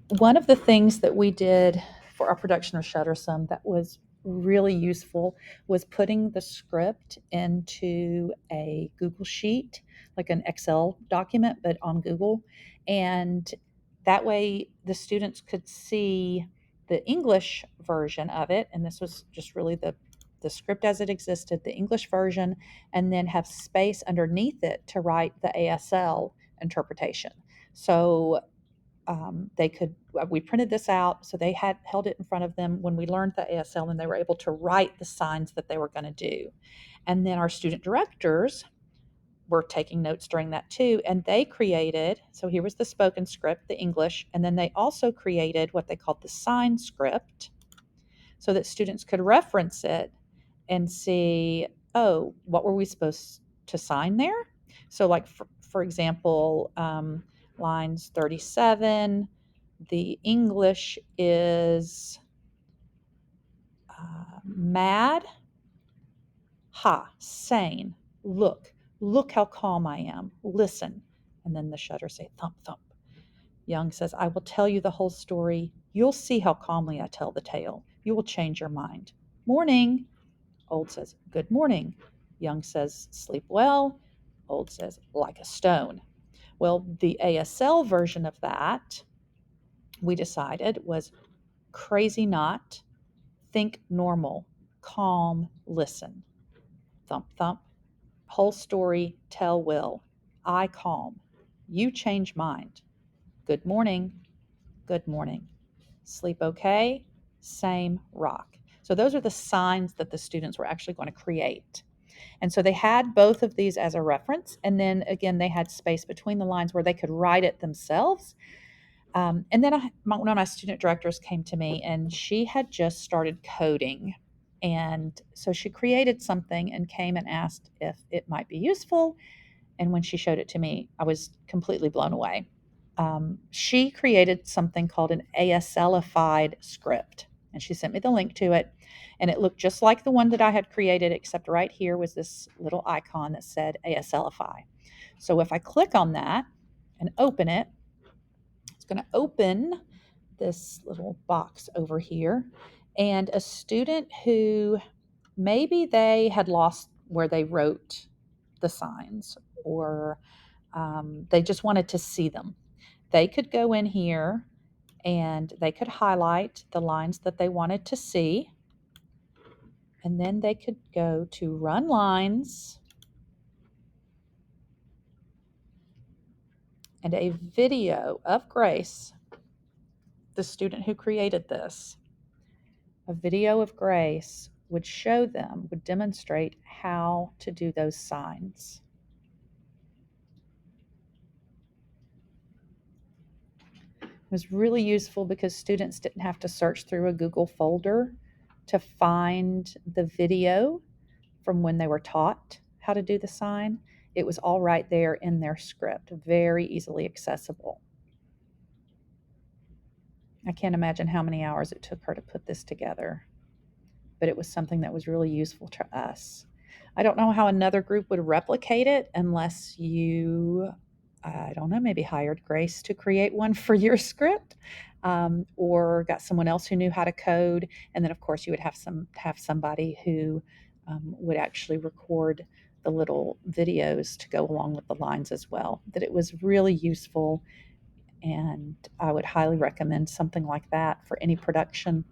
One of the things that we did for our production of Shuttersome that was really useful was putting the script into a Google Sheet, like an Excel document, but on Google. And that way the students could see the English version of it. And this was just really the script as it existed, the English version, and then have space underneath it to write the ASL interpretation. So they could we printed this out, so they had held it in front of them when we learned the ASL, and they were able to write the signs that they were going to do. And then our student directors were taking notes during that too, and they created, so here was the spoken script, the English, and then they also created what they called the sign script, so that students could reference it and see, oh, what were we supposed to sign there? So, like, for example, lines 37, the English is mad, ha, sane, look how calm I am, listen. And then the shutters say thump, thump. Young says, I will tell you the whole story. You'll see how calmly I tell the tale. You will change your mind. Morning. Old says, good morning. Young says, sleep well. Old says, like a stone. Well, the ASL version of that, we decided, was crazy not, think normal, calm, listen. Thump, thump. Whole story, tell will. I calm. You change mind. Good morning. Good morning. Sleep okay? Same rock. So those are the signs that the students were actually going to create. And so they had both of these as a reference. And then again, they had space between the lines where they could write it themselves. And then one of my student directors came to me, and she had just started coding. And so she created something and came and asked if it might be useful. And when she showed it to me, I was completely blown away. She created something called an ASLified script, and she sent me the link to it. And it looked just like the one that I had created, except right here was this little icon that said ASLify. So if I click on that and open it, it's going to open this little box over here. And a student who maybe they had lost where they wrote the signs, or they just wanted to see them, they could go in here and they could highlight the lines that they wanted to see. And then they could go to Run Lines, and a video of Grace, the student who created this, a video of Grace would show them, would demonstrate how to do those signs. It was really useful because students didn't have to search through a Google folder to find the video from when they were taught how to do the sign. It was all right there in their script, very easily accessible. I can't imagine how many hours it took her to put this together, but it was something that was really useful to us. I don't know how another group would replicate it unless you, I don't know, maybe hired Grace to create one for your script, or got someone else who knew how to code. And then, of course, you would have somebody who would actually record the little videos to go along with the lines as well. That it was really useful, and I would highly recommend something like that for any production.